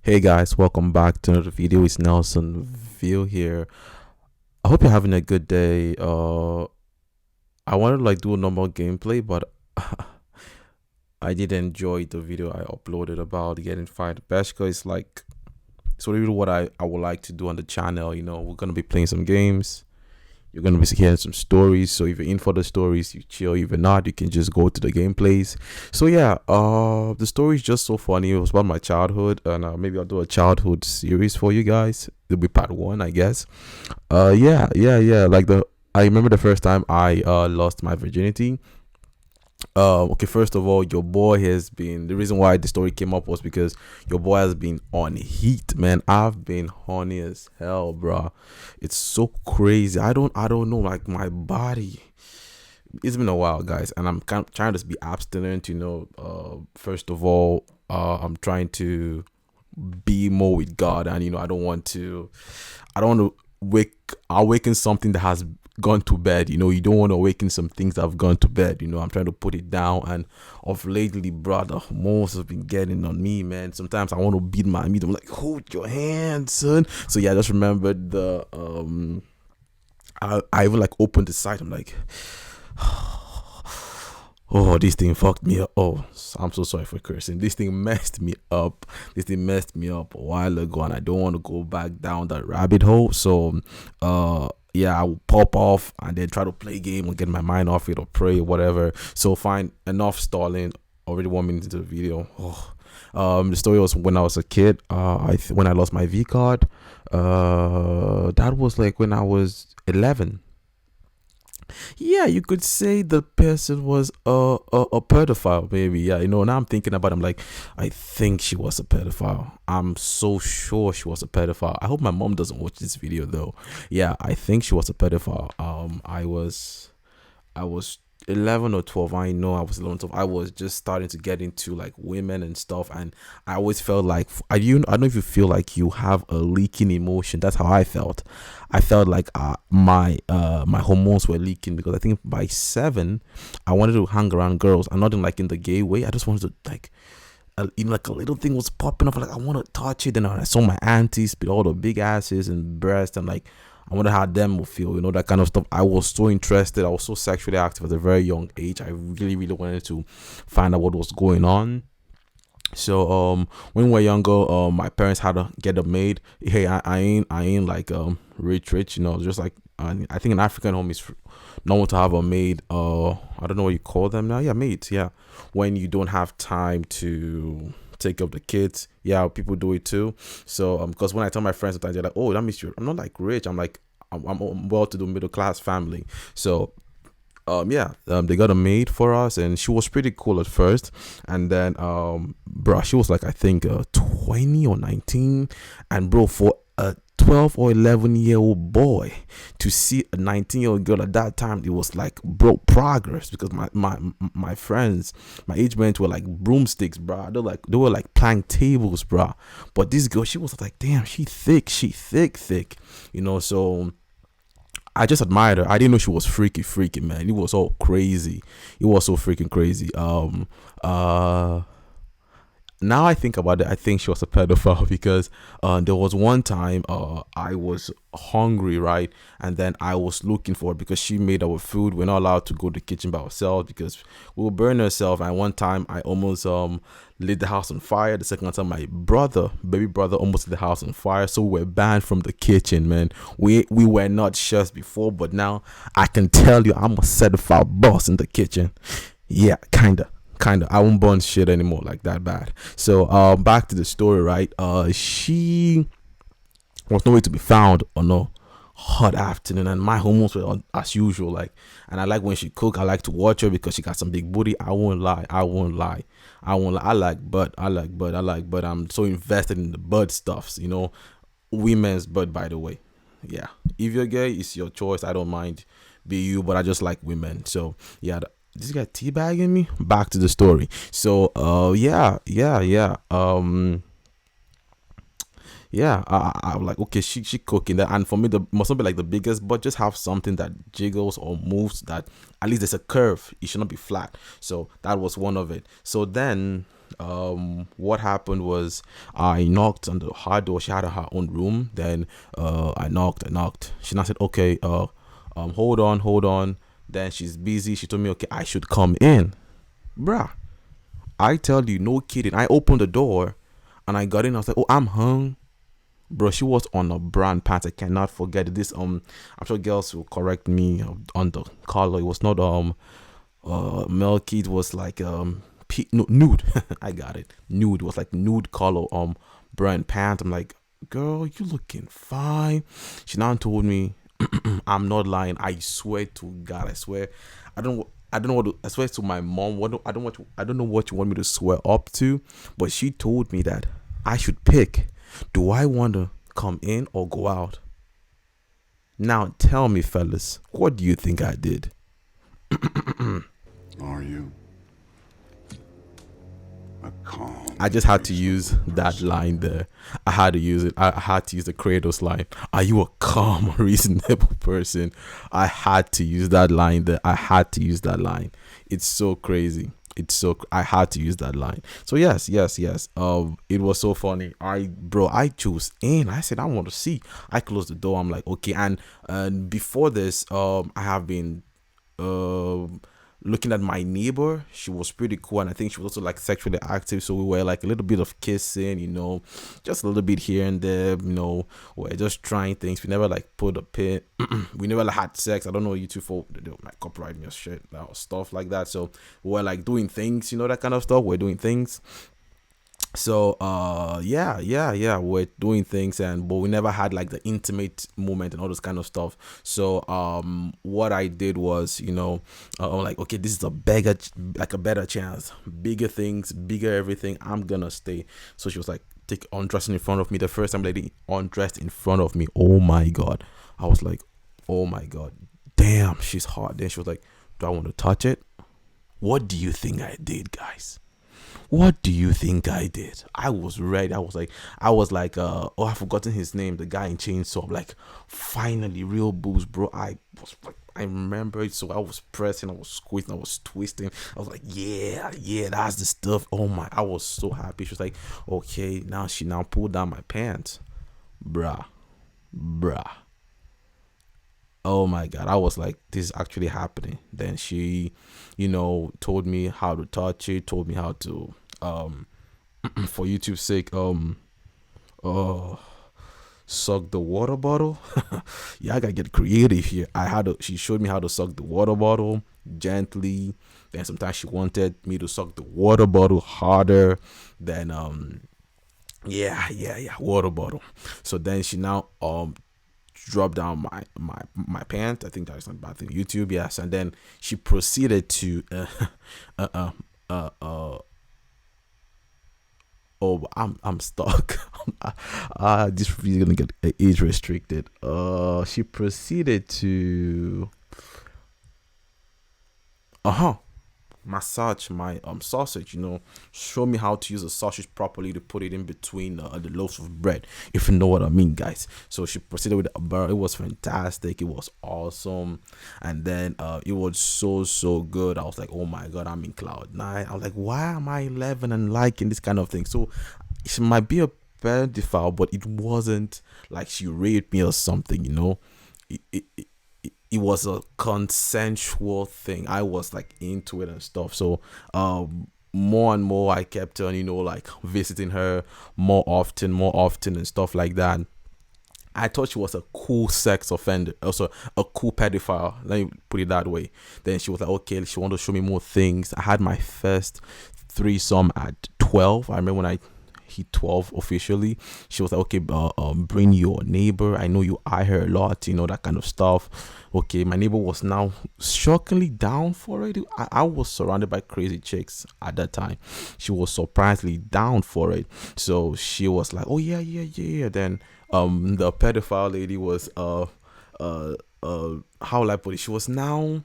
Hey guys, welcome back to another video. It's NELSONVILLE here. I hope you're having a good day. I wanted to do a normal gameplay, but I did enjoy the video I uploaded about getting fired. Bashka is it's really what I would like to do on the channel. We're gonna be playing some games. You're gonna be hearing some stories. So if you're in for the stories, you chill. If you're not, you can just go to the gameplays. So yeah, the story is just so funny. It was about my childhood, and maybe I'll do a childhood series for you guys. It'll be part one, I guess. Yeah. I remember the first time I lost my virginity. Okay, first of all, your boy has been, the reason why the story came up was because your boy has been on heat, man. I've been horny as hell, bro. It's so crazy. I don't know, like my body. It's been a while, guys, and I'm kind of trying to be abstinent. First of all, I'm trying to be more with God, and I don't want to awaken something that has gone to bed. You don't want to awaken some things that have gone to bed. I'm trying to put it down, and of lately, brother, hormones have been getting on me, man. Sometimes I want to beat my meat. I'm like, hold your hand, son. So yeah, I just remembered the I even opened the site. I'm like, oh, this thing fucked me up. Oh, I'm so sorry for cursing. This thing messed me up. This thing messed me up a while ago, and I don't want to go back down that rabbit hole. So, yeah, I will pop off and then try to play game or get my mind off it or pray or whatever. So, fine, enough stalling. Already 1 minute into the video. Oh. The story was when I was a kid. When I lost my V card. That was when I was 11. Yeah, you could say the person was a pedophile, maybe. Yeah, now I'm thinking about it, I'm like, I think she was a pedophile. I'm so sure she was a pedophile. I hope my mom doesn't watch this video though. Yeah, I think she was a pedophile. I was 11 or 12. I know I was 11, 12. I was just starting to get into women and stuff, and I always felt like I don't know if you feel like you have a leaking emotion. That's how I felt. I felt like my hormones were leaking, because I think by 7 I wanted to hang around girls, and not in the gay way. I just wanted to a little thing was popping up, I want to touch it. And I saw my aunties with all the big asses and breasts, and I wonder how them will feel, that kind of stuff. I was so interested. I was so sexually active at a very young age. I really, really wanted to find out what was going on. So when we were younger, my parents had to get a maid. Hey, I ain't rich, just I think an African home is normal to have a maid. I don't know what you call them now. Yeah, maids. Yeah, when you don't have time to take up the kids. Yeah, people do it too. So because when I tell my friends, sometimes they're like, oh, that means I'm not rich. I'm well to do, middle class family. So they got a maid for us, and she was pretty cool at first. And then bro, she was I think 20 or 19. And bro, for a 12 or 11-year-old boy to see a 19-year-old girl at that time, it was bro, progress. Because my friends, my age mates were broomsticks, bro. They were plank tables, bro. But this girl, she was damn, she thick, so I just admired her. I didn't know she was freaky, man. It was all crazy. It was so freaking crazy. Now I think about it, I think she was a pedophile because there was one time I was hungry, right? And then I was looking for her because she made our food. We're not allowed to go to the kitchen by ourselves because we will burn ourselves. And one time I almost lit the house on fire. The second time my baby brother, almost lit the house on fire. So we were banned from the kitchen, man. We were not chefs before, but now I can tell you I'm a certified boss in the kitchen. Yeah, kinda. I won't burn shit anymore that bad. So back to the story, right? She was nowhere to be found on a hot afternoon, and my hormones were on as usual. And I like when she cook. I like to watch her because she got some big booty. I won't lie. I like butt. I'm so invested in the butt stuffs. Women's butt, by the way. Yeah, if you're gay, it's your choice. I don't mind be you, but I just like women. So yeah, this guy teabagging me. Back to the story. So yeah. Yeah, I'm like, okay, she cooking that, and for me, the must not be the biggest, but just have something that jiggles or moves, that at least there's a curve. It should not be flat. So that was one of it. So then what happened was I knocked on the hard door. She had her own room. Then I knocked. She now said, okay, hold on. Then she's busy. She told me, okay, I should come in. Bruh, I tell you, no kidding. I opened the door and I got in. I was like, oh, I'm hung. Bro, she was on a brand pants. I cannot forget it. This I'm sure girls will correct me on the color. It was not milky. It was like no, nude. I got it. Nude. It was like nude color brand pants. I'm like, girl, you looking fine. She now told me, I'm not lying. I swear to God. I swear. I don't know what to, I swear to my mom. I don't know what you want me to swear up to, but she told me that I should pick. Do I want to come in or go out? Now tell me, fellas, what do you think I did? Are you a calm? I just had to use that line there. I had to use it. I had to use the Kratos line. Are you a calm, reasonable person? I had to use that line there. I had to use that line. It's so crazy. I had to use that line. So yes. It was so funny. I chose in. I said I want to see. I closed the door. I'm like, okay. And before this, I have been looking at my neighbor. She was pretty cool, and I think she was also like sexually active, so we were like a little bit of kissing, just a little bit here and there. We're just trying things. We never like put a pin. We never like, had sex. I don't know, you two folk, they don't like copyright me or shit, stuff like that. So we're like doing things, that kind of stuff. We're doing things. So we're doing things, but we never had like the intimate moment and all this kind of stuff. So what I did was, I'm like, okay, this is a better chance, bigger things, bigger everything. I'm gonna stay. So she was like undressing in front of me. The first time lady undressed in front of me, oh my god, I was like, oh my god, damn, she's hot. Then she was like, do I want to touch it? What do you think I did, guys? What do you think I did? I was ready. I was like, I've forgotten his name, the guy in Chainsaw. Like, finally, real boobs, bro. I remember it. So I was pressing, I was squeezing, I was twisting. I was like, yeah, that's the stuff. Oh my, I was so happy. She was like, okay, now she pulled down my pants. Bruh. Oh my god, I was like, this is actually happening. Then she, told me how to touch it, told me how to for YouTube's sake, suck the water bottle. Yeah, I gotta get creative here. She showed me how to suck the water bottle gently. Then sometimes she wanted me to suck the water bottle harder. Then water bottle. So then she now drop down my pants. I think that's not a bad thing. YouTube, yes. And then she proceeded to oh, I'm stuck. This is gonna get age restricted. She proceeded to massage my sausage, show me how to use a sausage properly to put it in between the loaves of bread, if you know what I mean, guys. So she proceeded with a burr. It was fantastic, it was awesome. And then it was so good. I was like, oh my god, I'm in cloud nine. I was like, why am I 11 and liking this kind of thing? So she might be a pedophile, but it wasn't like she raped me or something, it was a consensual thing. I was like into it and stuff. So more and more I kept on, like visiting her more often and stuff like that. I thought she was a cool sex offender, also a cool pedophile. Let me put it that way. Then she was like, okay, she wanted to show me more things. I had my first threesome at 12. I remember when I hit 12 officially. She was like, okay, bring your neighbor. I know you eye her a lot, that kind of stuff. Okay, my neighbor was now shockingly down for it. I was surrounded by crazy chicks at that time. She was surprisingly down for it. So she was like, oh yeah. Then the pedophile lady was how will I put it? She was now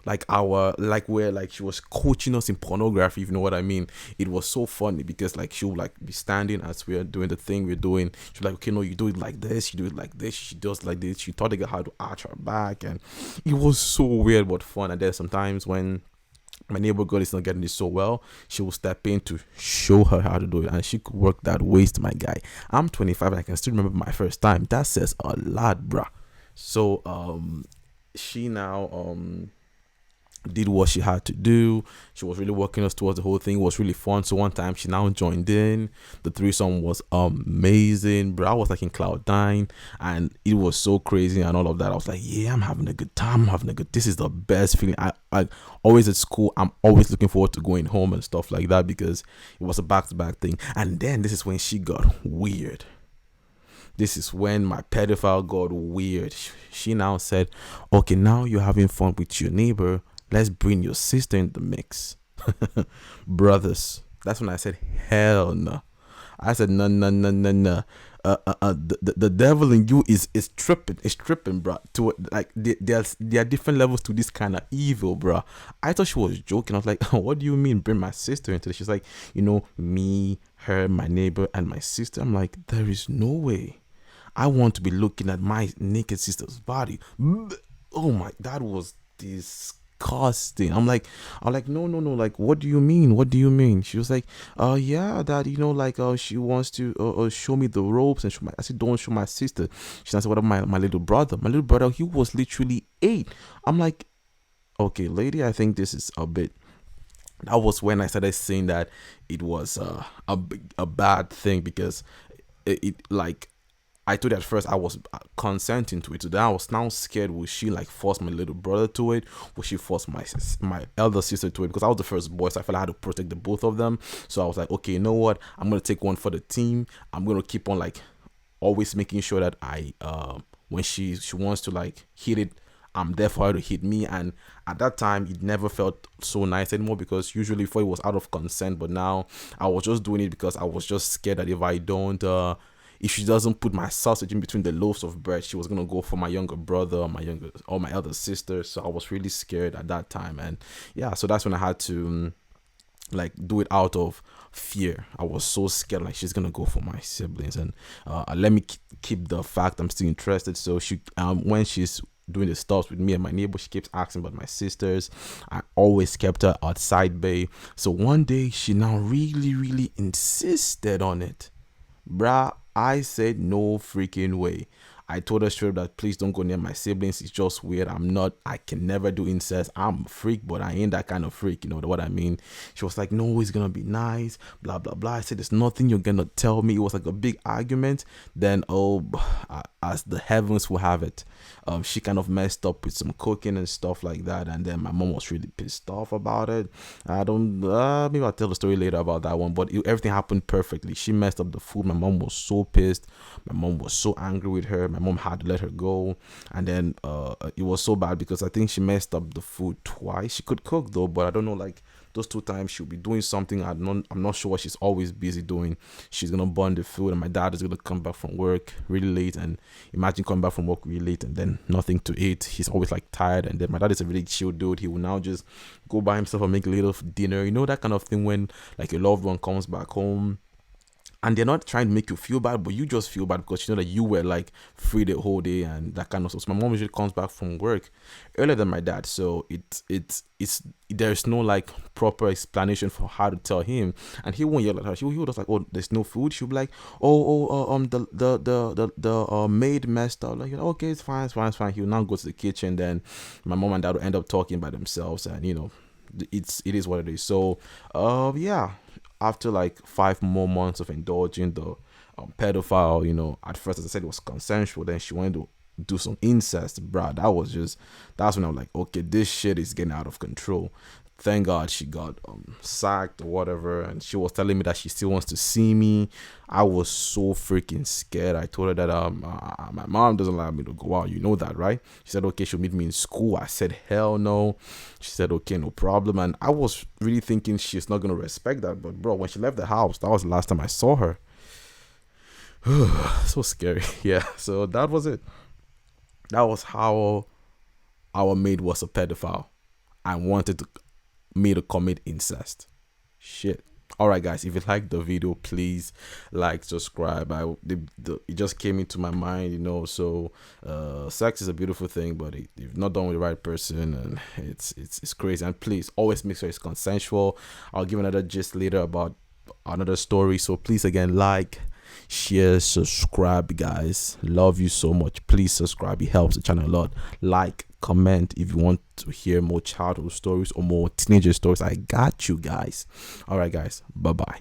like she was coaching us in pornography, if you know what I mean. It was so funny because like she would like be standing as we're doing the thing we're doing. She's like, okay, no, you do it like this, you do it like this, she does like this. She taught the girl how to arch her back, and it was so weird but fun. And then sometimes when my neighbor girl is not getting it so well, she will step in to show her how to do it, and she could work that waste, my guy. I'm 25 and I can still remember my first time. That says a lot, bruh. So she now did what she had to do. She was really working us towards the whole thing. It was really fun. So one time she now joined in. The threesome was amazing, bro. I was like in cloud nine, and it was so crazy and all of that. I was like, yeah, I'm having a good time. I'm having a good. This is the best feeling. I always at school. I'm always looking forward to going home and stuff like that because it was a back-to-back thing. And then this is when she got weird. This is when my pedophile got weird. She now said, okay, now you're having fun with your neighbor. Let's bring your sister in the mix. Brothers. That's when I said, hell no. I said, no, no, no, no, no. The devil in you is tripping, bro. To like there are different levels to this kind of evil, bro. I thought she was joking. I was like, what do you mean bring my sister into this? She's like, me, her, my neighbor, and my sister. I'm like, there is no way I want to be looking at my naked sister's body. Oh my, that was disgusting. I'm like, no, no, no. Like, what do you mean? What do you mean? She was like, yeah, that like, she wants to show me the ropes and show my. I said, don't show my sister. She said, what about my little brother? My little brother, he was literally 8. I'm like, okay, lady, I think this is a bit. That was when I started saying that it was a bad thing because it like. I told her at first I was consenting to it. So then I was now scared. Will she like force my little brother to it? Will she force my elder sister to it? Because I was the first boy, so I felt I had to protect the both of them. So I was like, okay, you know what? I'm gonna take one for the team. I'm gonna keep on like always making sure that I when she wants to like hit it, I'm there for her to hit me. And at that time, it never felt so nice anymore because usually before it was out of consent, but now I was just doing it because I was just scared that if I don't if she doesn't put my sausage in between the loaves of bread, she was gonna go for my younger brother or my elder sister. So I was really scared at that time, and yeah, so that's when I had to like do it out of fear. I was so scared, like she's gonna go for my siblings, and let me keep the fact I'm still interested. So she when she's doing the stuff with me and my neighbor, she keeps asking about my sisters. I always kept her outside bay. So one day she now really insisted on it, bruh. I said no freaking way. I told her straight up that please don't go near my siblings. It's just weird. I can never do incest. I'm a freak, but I ain't that kind of freak. You know what I mean? She was like, no, it's gonna be nice, blah blah blah. I said, there's nothing you're gonna tell me. It was like a big argument. Then as the heavens will have it, she kind of messed up with some cooking and stuff like that. And then my mom was really pissed off about it. I don't maybe I'll tell the story later about that one. But everything happened perfectly. She messed up the food. My mom was so pissed. My mom was so angry with her. My mom had to let her go. And then it was so bad because I think she messed up the food twice. She could cook though, but I don't know, like those 2 times she'll be doing something I'm not sure what she's always busy doing. She's gonna burn the food, and my dad is gonna come back from work really late. And imagine coming back from work really late and then nothing to eat. He's always like tired. And then my dad is a really chill dude. He will now just go by himself and make a little dinner, that kind of thing, when like a loved one comes back home and they're not trying to make you feel bad, but you just feel bad because you know that you were like free the whole day and that kind of stuff. So my mom usually comes back from work earlier than my dad, so it's there's no like proper explanation for how to tell him, and he won't yell at her. He was just like, oh, there's no food. She'll be like, the maid messed up. Like, okay, it's fine. He'll now go to the kitchen. Then my mom and dad will end up talking by themselves, and it is what it is. So yeah, after like 5 more months of indulging the pedophile, at first, as I said, it was consensual. Then she wanted to do some incest, bruh. That's when I was like, okay, this shit is getting out of control. Thank God she got sacked or whatever, and she was telling me that she still wants to see me. I was so freaking scared. I told her that my mom doesn't allow me to go out. You know that, right? She said, okay, she'll meet me in school. I said, hell no. She said, okay, no problem. And I was really thinking she's not gonna respect that. But bro, when she left the house, that was the last time I saw her. So scary. Yeah. So that was it. That was how our maid was a pedophile. I wanted me to commit incest. Shit. All right, guys, if you like the video, please like, subscribe. It just came into my mind, so sex is a beautiful thing, but if you're not done with the right person, and it's crazy. And please always make sure it's consensual. I'll give another gist later about another story, so please, again, like, share, subscribe, guys. Love you so much. Please subscribe, it helps the channel a lot. Like, comment if you want to hear more childhood stories or more teenager stories. I got you guys. All right, guys, bye bye.